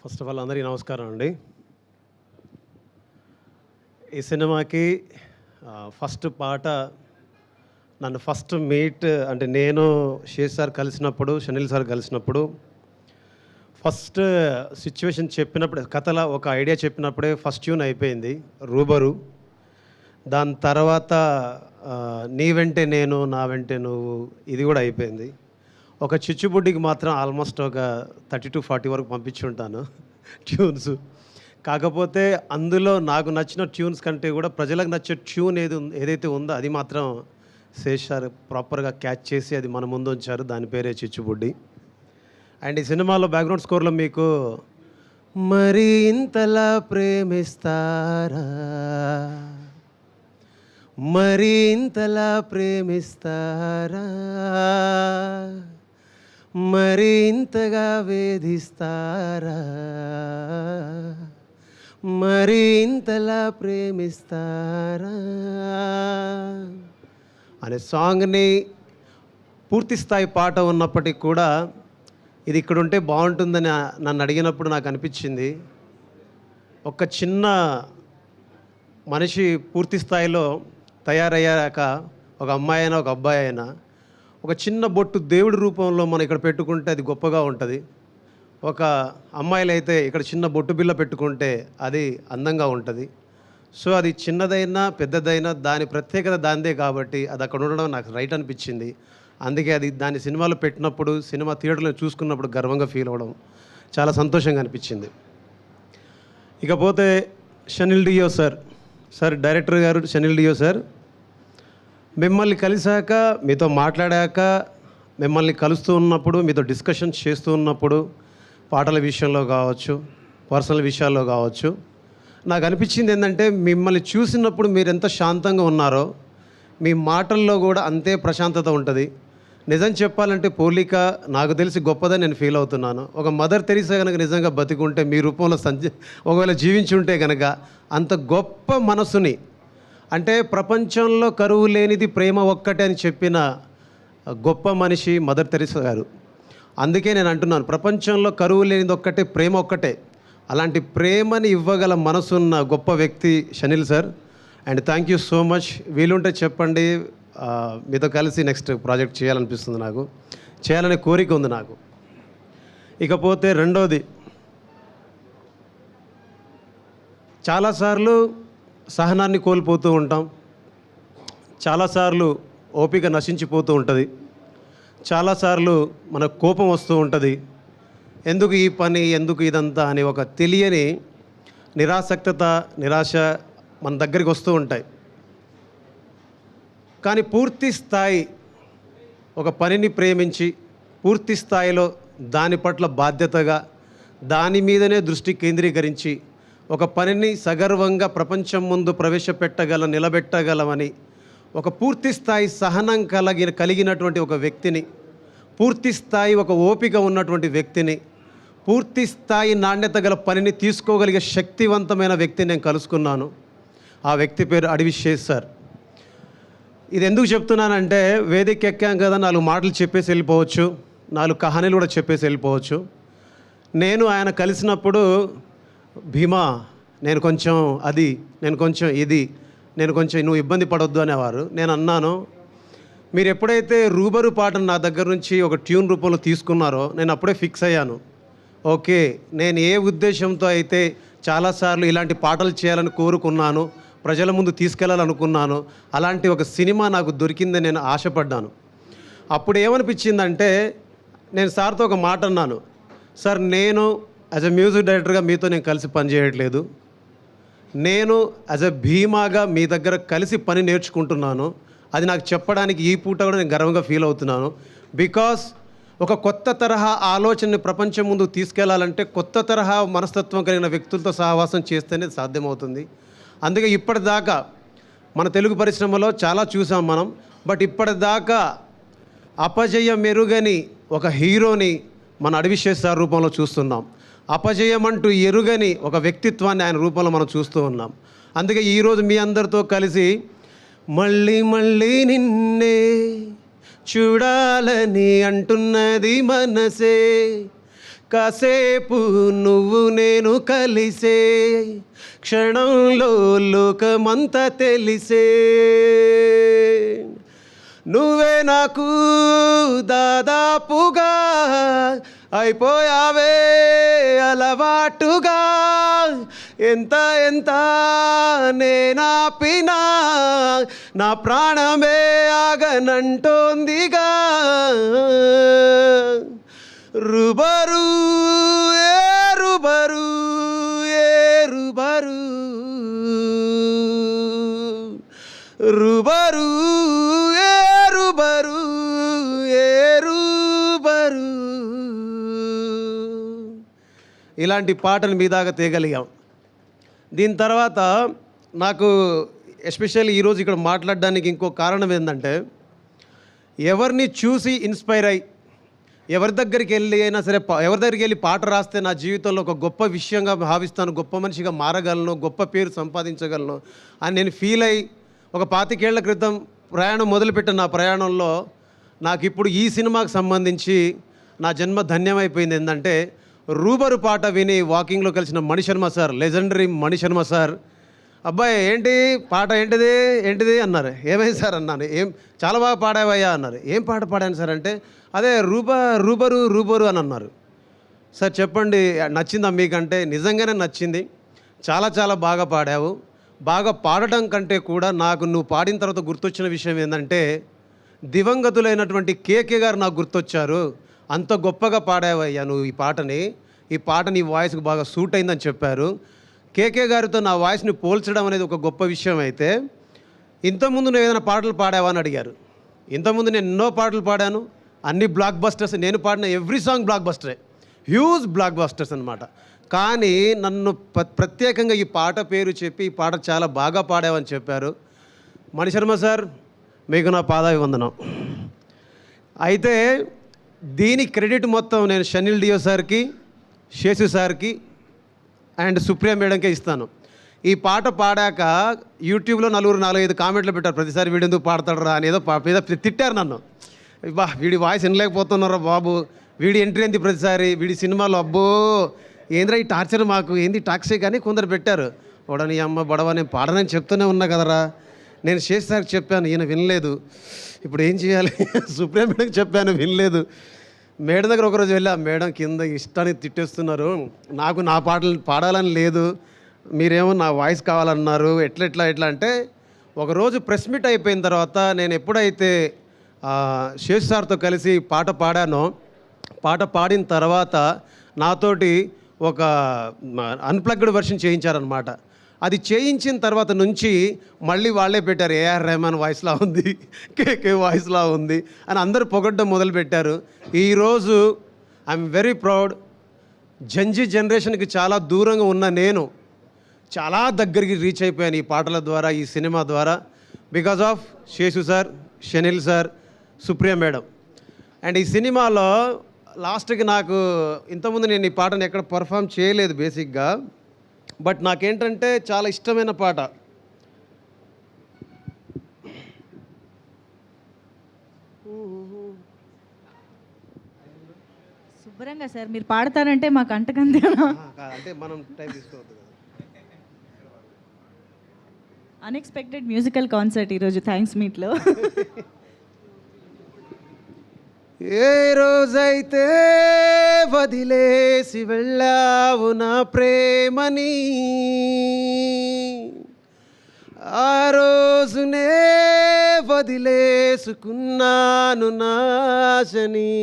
First of all అందరికీ నమస్కారం అండి. ఈ సినిమాకి ఫస్ట్ పాట నన్ను ఫస్ట్ మీట్ అంటే నేను శేష్ సార్ కలిసినప్పుడు, షనిల్ సార్ కలిసినప్పుడు ఫస్ట్ సిచ్యువేషన్ చెప్పినప్పుడు కథల ఒక ఐడియా చెప్పినప్పుడే ఫస్ట్ ట్యూన్ అయిపోయింది రూబరు. దాని తర్వాత నీ వెంటే నేను నా వెంటే నువ్వు ఇది కూడా అయిపోయింది. ఒక చిచ్చుబుడ్డికి మాత్రం ఆల్మోస్ట్ ఒక 30 to 40 వరకు పంపించి ఉంటాను ట్యూన్స్. కాకపోతే అందులో నాకు నచ్చిన ట్యూన్స్ కంటే కూడా ప్రజలకు నచ్చే ట్యూన్ ఏదైతే ఉందో అది మాత్రం శేష్ సార్ ప్రాపర్గా క్యాచ్ చేసి అది మన ముందు ఉంచారు. దాని పేరే చిచ్చుబుడ్డి. అండ్ ఈ సినిమాలో బ్యాక్గ్రౌండ్ స్కోర్లో మీకు మరి ఇంతలా ప్రేమిస్తారా, మరి ఇంతలా ప్రేమిస్తారా, మరి ఇంతగా వేధిస్తారా, మరి ఇంతలా ప్రేమిస్తారా అనే సాంగ్ని పూర్తి స్థాయి పాట ఉన్నప్పటికీ కూడా ఇది ఇక్కడ ఉంటే బాగుంటుందని నన్ను అడిగినప్పుడు నాకు అనిపించింది, ఒక చిన్న మనిషి పూర్తి స్థాయిలో తయారయ్యాక ఒక అమ్మాయి అయినా ఒక అబ్బాయి అయినా ఒక చిన్న బొట్టు దేవుడి రూపంలో మనం ఇక్కడ పెట్టుకుంటే అది గొప్పగా ఉంటుంది. ఒక అమ్మాయిలు అయితే ఇక్కడ చిన్న బొట్టు బిల్ల పెట్టుకుంటే అది అందంగా ఉంటుంది. సో అది చిన్నదైనా పెద్దదైనా దాని ప్రత్యేకత దానిదే కాబట్టి అది అక్కడ ఉండడం నాకు రైట్ అనిపించింది. అందుకే అది దాని సినిమాలో పెట్టినప్పుడు సినిమా థియేటర్లో చూసుకున్నప్పుడు గర్వంగా ఫీల్ అవ్వడం చాలా సంతోషంగా అనిపించింది. ఇకపోతే షనిల్ డియో సార్ డైరెక్టర్ గారు షనిల్ డియో సార్, మిమ్మల్ని కలిశాక మీతో మాట్లాడాక మిమ్మల్ని కలుస్తూ ఉన్నప్పుడు మీతో డిస్కషన్స్ చేస్తూ ఉన్నప్పుడు పాటల విషయంలో కావచ్చు, పర్సనల్ విషయాల్లో కావచ్చు, నాకు అనిపించింది ఏంటంటే మిమ్మల్ని చూసినప్పుడు మీరు ఎంత శాంతంగా ఉన్నారో మీ మాటల్లో కూడా అంతే ప్రశాంతత ఉంటుంది. నిజం చెప్పాలంటే పోలిక నాకు తెలిసి గొప్పదని నేను ఫీల్ అవుతున్నాను. ఒక మదర్ తెరీసా కనుక నిజంగా బతికుంటే మీ రూపంలో ఒకవేళ జీవించి ఉంటే కనుక అంత గొప్ప మనసుని, అంటే ప్రపంచంలో కరువు లేనిది ప్రేమ ఒక్కటే అని చెప్పిన గొప్ప మనిషి మదర్ తెరీసా గారు. అందుకే నేను అంటున్నాను, ప్రపంచంలో కరువు లేనిది ఒక్కటే ప్రేమ ఒక్కటే. అలాంటి ప్రేమని ఇవ్వగల మనసున్న గొప్ప వ్యక్తి Shanil sir. And thank you so much. వీలుంటే చెప్పండి, మీతో కలిసి నెక్స్ట్ ప్రాజెక్ట్ చేయాలనిపిస్తుంది, నాకు చేయాలనే కోరిక ఉంది నాకు. ఇకపోతే రెండోది, చాలాసార్లు సహనాన్ని కోల్పోతూ ఉంటాం, చాలాసార్లు ఓపిక నశించిపోతూ ఉంటుంది, చాలాసార్లు మనకు కోపం వస్తూ ఉంటుంది. ఎందుకు ఈ పని, ఎందుకు ఇదంతా అని ఒక తెలియని నిరాశ మన దగ్గరికి వస్తూ ఉంటాయి. కానీ పూర్తి స్థాయి ఒక పనిని ప్రేమించి పూర్తి స్థాయిలో దాని పట్ల బాధ్యతగా దాని మీదనే దృష్టి కేంద్రీకరించి ఒక పనిని సగర్వంగా ప్రపంచం ముందు నిలబెట్టగలమని ఒక పూర్తి స్థాయి సహనం కలిగినటువంటి ఒక వ్యక్తిని, పూర్తి స్థాయి ఒక ఓపిక ఉన్నటువంటి వ్యక్తిని, పూర్తి స్థాయి నాణ్యత గల పనిని తీసుకోగలిగే శక్తివంతమైన వ్యక్తిని నేను కలుసుకున్నాను. ఆ వ్యక్తి పేరు అడవి శేష్ సార్. ఇది ఎందుకు చెప్తున్నానంటే, వేదిక ఎక్కాం కదా 4 మాటలు చెప్పేసి వెళ్ళిపోవచ్చు, 4 కహానీలు కూడా చెప్పేసి వెళ్ళిపోవచ్చు. నేను ఆయన కలిసినప్పుడు, భీమా నేను కొంచెం అది, నేను కొంచెం ఇది, నేను కొంచెం నువ్వు ఇబ్బంది పడొద్దు అనేవారు. నేను అన్నాను, మీరు ఎప్పుడైతే రూబరు పాటను నా దగ్గర నుంచి ఒక ట్యూన్ రూపంలో తీసుకున్నారో నేను అప్పుడే ఫిక్స్ అయ్యాను. ఓకే, నేను ఏ ఉద్దేశంతో అయితే చాలాసార్లు ఇలాంటి పాటలు చేయాలని కోరుకున్నాను, ప్రజల ముందు తీసుకెళ్లాలనుకున్నాను, అలాంటి ఒక సినిమా నాకు దొరికిందని నేను ఆశపడ్డాను. అప్పుడు ఏమనిపించిందంటే, నేను సార్తో ఒక మాట అన్నాను, సార్ నేను యాజ్ ఎ మ్యూజిక్ డైరెక్టర్గా మీతో నేను కలిసి పనిచేయట్లేదు, నేను యాజ్ ఎ భీమాగా మీ దగ్గర కలిసి పని నేర్చుకుంటున్నాను. అది నాకు చెప్పడానికి ఈ పూట కూడా నేను గర్వంగా ఫీల్ అవుతున్నాను. బికాస్ ఒక కొత్త తరహా ఆలోచనని ప్రపంచం ముందు తీసుకెళ్లాలంటే కొత్త తరహా మనస్తత్వం కలిగిన వ్యక్తులతో సహవాసం చేస్తేనే సాధ్యమవుతుంది. అందుకే ఇప్పటిదాకా మన తెలుగు పరిశ్రమలో చాలా చూసాం మనం, బట్ ఇప్పటిదాకా అపజయం ఎరుగని ఒక హీరోని మన అడవి శేష్ సార్ రూపంలో చూస్తున్నాం. అపజయం అంటూ ఎరుగని ఒక వ్యక్తిత్వాన్ని ఆయన రూపంలో మనం చూస్తూ ఉన్నాం. అందుకే ఈరోజు మీ అందరితో కలిసి మళ్ళీ మళ్ళీ నిన్నే చూడాలని అంటున్నది మనసే, కాసేపు నువ్వు నేను కలిసే క్షణంలో లోకమంతా తెలిసే నువ్వే నాకు దాదాపుగా అయిపోయావే అలవాటుగా ఎంత ఎంత నేనాపినా నా ప్రాణమే ఆగనంటోందిగా రుబరు ఏ రుబరు ఏ రుబరు రుబరు ఏ రుబరు ఏ రుబరు ఇలాంటి పాటలు మీ దాకా తేగలిగాం. దీని తర్వాత నాకు ఎస్పెషల్లీ ఈరోజు ఇక్కడ మాట్లాడడానికి ఇంకో కారణం ఏంటంటే, ఎవరిని చూసి ఇన్స్పైర్ అయ్యి ఎవరి దగ్గరికి వెళ్ళి అయినా సరే ఎవరి దగ్గరికి వెళ్ళి పాట రాస్తే నా జీవితంలో ఒక గొప్ప విషయంగా భావిస్తాను, గొప్ప మనిషిగా మారగలను, గొప్ప పేరు సంపాదించగలను అని నేను ఫీల్ అయ్యి ఒక 25 ఏళ్ల క్రితం ప్రయాణం మొదలుపెట్టిన నా ప్రయాణంలో నాకు ఇప్పుడు ఈ సినిమాకి సంబంధించి నా జన్మ ధన్యమైపోయింది. ఏంటంటే రూబరు పాట విని వాకింగ్లో కలిసిన Mani Sharma sir, legendary Mani Sharma sir, అబ్బాయి ఏంటి పాట ఏంటిది ఏంటిది అన్నారు. ఏమైంది సార్ అన్నాను. చాలా బాగా పాడావయ్యా అన్నారు. ఏం పాట పాడాను సార్ అంటే, అదే రూబరు రూబరు అని అన్నారు. సార్ చెప్పండి నచ్చిందా మీకంటే? నిజంగానే నచ్చింది, చాలా చాలా బాగా పాడావు. బాగా పాడటం కంటే కూడా నాకు నువ్వు పాడిన తర్వాత గుర్తొచ్చిన విషయం ఏంటంటే, దివంగతులైనటువంటి కేకే గారు నాకు గుర్తొచ్చారు. అంత గొప్పగా పాడావయ్యా నువ్వు ఈ పాట నీ వాయిస్కి బాగా సూట్ అయిందని చెప్పారు. కేకే గారితో నా వాయిస్ని పోల్చడం అనేది ఒక గొప్ప విషయం అయితే, ఇంతకుముందు నువ్వు ఏదైనా పాటలు పాడావా అని అడిగారు. ఇంతకుముందు నేను ఎన్నో పాటలు పాడాను, అన్ని బ్లాక్ బస్టర్స్. నేను పాడిన ఎవ్రీ సాంగ్ బ్లాక్ బస్టరే, హ్యూజ్ బ్లాక్ బస్టర్స్ అనమాట. కానీ నన్ను ప్రత్యేకంగా ఈ పాట పేరు చెప్పి ఈ పాట చాలా బాగా పాడావని చెప్పారు. మణిశర్మ సార్, మీకు నా పాదాభివందనం. అయితే దీని క్రెడిట్ మొత్తం నేను షనిల్ డియో సార్కి, శేషు సార్కి అండ్ సుప్రియ మేడంకే ఇస్తాను. ఈ పాట పాడాక యూట్యూబ్లో 4-5 కామెంట్లు పెట్టారు. ప్రతిసారి వీడు ఎందుకు పాడతాడు రా అని ఏదో తిట్టారు నన్ను. వీడి వాయిస్ వినలేకపోతున్నారా బాబు, వీడి ఎంట్రీ ఏంది ప్రతిసారి, వీడి సినిమాలో అబ్బో ఏంద్రా ఈ టార్చర్, మాకు ఏంది టాక్సీ కానీ కొందరు పెట్టారు. వాడని అమ్మ బడవ నేను పాడనని చెప్తూనే ఉన్నా కదరా. నేను శేష్ సార్కి చెప్పాను, ఈయన వినలేదు. ఇప్పుడు ఏం చేయాలి? సుప్రీం మేడంకి చెప్పాను, వినలేదు. మేడం దగ్గర ఒకరోజు వెళ్ళా, మేడం కింద ఇష్టానికి తిట్టేస్తున్నారు, నాకు నా పాటలు పాడాలని లేదు, మీరేమో నా వాయిస్ కావాలన్నారు, ఎట్లా అంటే ఒకరోజు ప్రెస్ మీట్ అయిపోయిన తర్వాత నేను ఎప్పుడైతే శేష్ సార్తో కలిసి పాట పాడానో, పాట పాడిన తర్వాత నాతోటి ఒక అన్ప్లగ్డ్ వెర్షన్ చేయించారనమాట. అది చేయించిన తర్వాత నుంచి మళ్ళీ వాళ్ళే పెట్టారు, ఏఆర్ రెహమాన్ వాయిస్లా ఉంది, కేకే వాయిస్లా ఉంది అని అందరూ పొగడ్డం మొదలుపెట్టారు. ఈరోజు ఐఎమ్ వెరీ ప్రౌడ్. జంజీ జనరేషన్కి చాలా దూరంగా ఉన్న నేను చాలా దగ్గరికి రీచ్ అయిపోయాను ఈ పాటల ద్వారా, ఈ సినిమా ద్వారా, because of Seshu sir, Shanil sir, Supriya madam. And ఈ సినిమాలో లాస్ట్కి నాకు ఇంతకుముందు నేను ఈ పాటను ఎక్కడ పర్ఫామ్ చేయలేదు బేసిక్గా, బట్ నాకేంటంటే చాలా ఇష్టమైన పాట. శుభ్రంగా సార్ మీరు పాడతారంటే మాకు అంటకంది అంటే మనం టైం తీసుకోవద్దు. అన్ఎక్స్పెక్టెడ్ మ్యూజికల్ కాన్సర్ట్ ఈరోజు థ్యాంక్స్ మీట్లో. ఏ రోజైతే వదిలేసి వెళ్ళావు నా ప్రేమని, ఆ రోజునే వదిలేసుకున్నాను నాశని.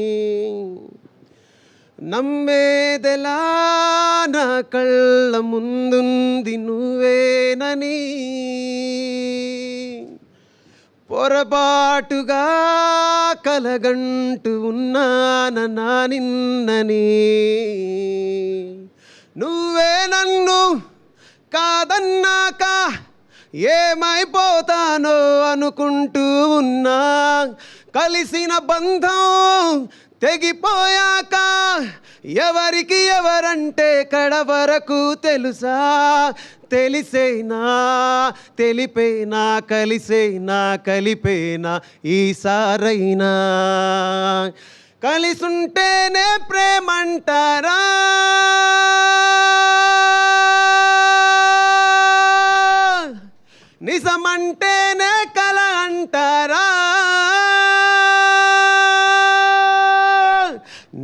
నమ్మేదెలా నా కళ్ళ ముందుంది నువ్వేనని, పొరపాటుగా కలగంటూ ఉన్నానా నిన్నని. నువ్వే నన్ను కాదన్నాక ఏమైపోతానో అనుకుంటూ ఉన్నా, కలిసిన బంధం తెగిపోయాక ఎవరికి ఎవరంటే కడవరకు తెలుసా, తెలిసేనా తెలిపేనా కలిసేనా కలిపేనా ఈసారైనా. కలిసుంటేనే ప్రేమంటారా, నిజమంటేనే కల అంటారా,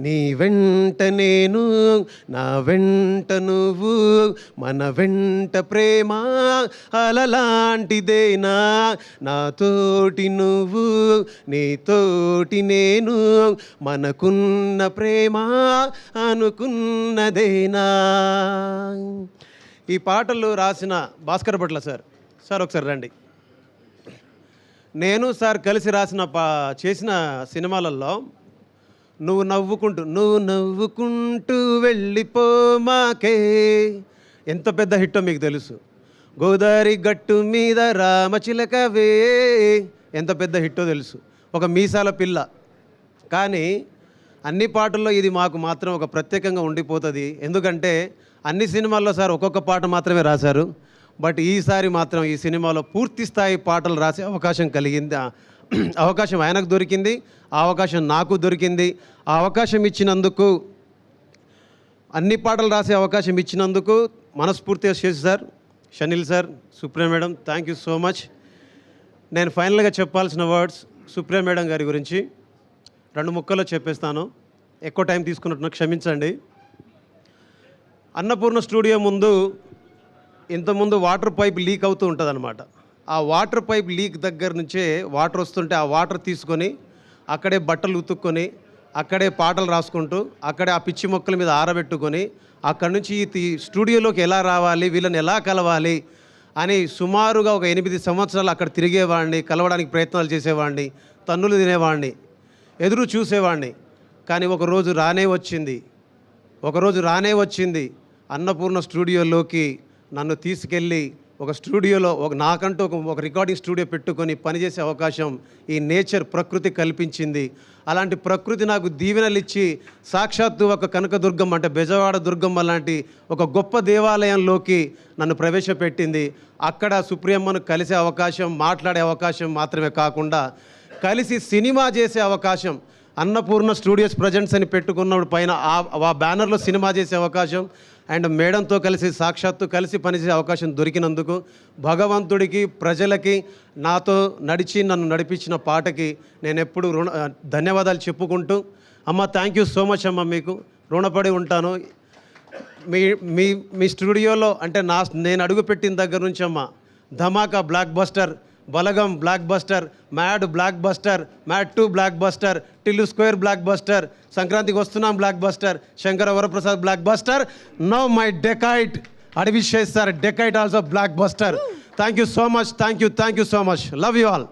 నీ వెంట నేను నా వెంట నువ్వు, మన వెంట ప్రేమ అలలాంటిదేనా, నాతోటి నువ్వు నీతోటి నేను, మనకున్న ప్రేమ అనుకున్నదేనా. ఈ పాటలు రాసిన భాస్కర్ భట్ల సార్. సార్ ఒకసారి రండి. నేను సార్ కలిసి రాసిన చేసిన సినిమాలలో నువ్వు నవ్వుకుంటూ వెళ్ళిపోమాకే ఎంత పెద్ద హిట్టో మీకు తెలుసు. గోదావరి గట్టు మీద రామచిలకవే ఎంత పెద్ద హిట్టో తెలుసు. ఒక మీసాల పిల్ల. కానీ అన్ని పాటల్లో ఇది మాకు మాత్రం ఒక ప్రత్యేకంగా ఉండిపోతుంది. ఎందుకంటే అన్ని సినిమాల్లో సార్ ఒక్కొక్క పాట మాత్రమే రాశారు. బట్ ఈసారి మాత్రం ఈ సినిమాలో పూర్తి స్థాయి పాటలు రాసే అవకాశం కలిగింది. అవకాశం ఆయనకు దొరికింది, ఆ అవకాశం నాకు దొరికింది. ఆ అవకాశం ఇచ్చినందుకు, అన్ని పాటలు రాసే అవకాశం ఇచ్చినందుకు మనస్ఫూర్తిగా చేసి sir, Shanil sir, Supriya madam, thank you so much. నేను ఫైనల్గా చెప్పాల్సిన వర్డ్స్ సుప్రియ మేడం గారి గురించి 2 ముక్కల్లో చెప్పేస్తాను. ఎక్కువ టైం తీసుకున్నట్టు క్షమించండి. అన్నపూర్ణ స్టూడియో ముందు ఇంతకుముందు వాటర్ పైప్ లీక్ అవుతూ ఉంటుంది అనమాట. ఆ వాటర్ పైప్ లీక్ దగ్గర నుంచే వాటర్ వస్తుంటే ఆ వాటర్ తీసుకొని అక్కడే బట్టలు ఉతుక్కొని అక్కడే పాటలు రాసుకుంటూ అక్కడే ఆ పిచ్చి మొక్కల మీద ఆరబెట్టుకొని అక్కడి నుంచి ఈ స్టూడియోలోకి ఎలా రావాలి, వీళ్ళని ఎలా కలవాలి అని సుమారుగా ఒక 8 సంవత్సరాలు అక్కడ తిరిగేవాడిని, కలవడానికి ప్రయత్నాలు చేసేవాడిని, తన్నులు తినేవాడిని, ఎదురు చూసేవాడిని. కానీ ఒకరోజు రానే వచ్చింది అన్నపూర్ణ స్టూడియోలోకి నన్ను తీసుకెళ్ళి ఒక స్టూడియోలో నాకంటూ ఒక రికార్డింగ్ స్టూడియో పెట్టుకొని పనిచేసే అవకాశం ఈ నేచర్ ప్రకృతి కల్పించింది. అలాంటి ప్రకృతి నాకు దీవెనలు ఇచ్చి సాక్షాత్తు ఒక కనకదుర్గమ్మ అంటే బెజవాడ దుర్గమ్మ లాంటి ఒక గొప్ప దేవాలయంలోకి నన్ను ప్రవేశపెట్టింది. అక్కడ సుప్రియమ్మను కలిసే అవకాశం, మాట్లాడే అవకాశం మాత్రమే కాకుండా కలిసి సినిమా చేసే అవకాశం, అన్నపూర్ణ స్టూడియోస్ ప్రజెంట్స్ అని పెట్టుకున్నప్పుడు పైన ఆ బ్యానర్లో సినిమా చేసే అవకాశం అండ్ మేడంతో సాక్షాత్తు కలిసి పనిచేసే అవకాశం దొరికినందుకు భగవంతుడికి, ప్రజలకి, నాతో నన్ను నడిపించిన పాటకి నేను ఎప్పుడు ధన్యవాదాలు చెప్పుకుంటూ, అమ్మ థ్యాంక్ యూ సో మచ్ అమ్మ, మీకు రుణపడి ఉంటాను. మీ స్టూడియోలో అంటే నేను అడుగుపెట్టిన దగ్గర నుంచి అమ్మ Dhamaka block buster, Balagam block buster, mad block buster, mad 2 block buster, Tillu square block buster, సంక్రాంతికి వస్తున్నాం block buster, Shankara Varaprasad block buster, now my dacoit Adivi Sesh sir dacoit also block buster. Thank you so much, thank you so much, love you all.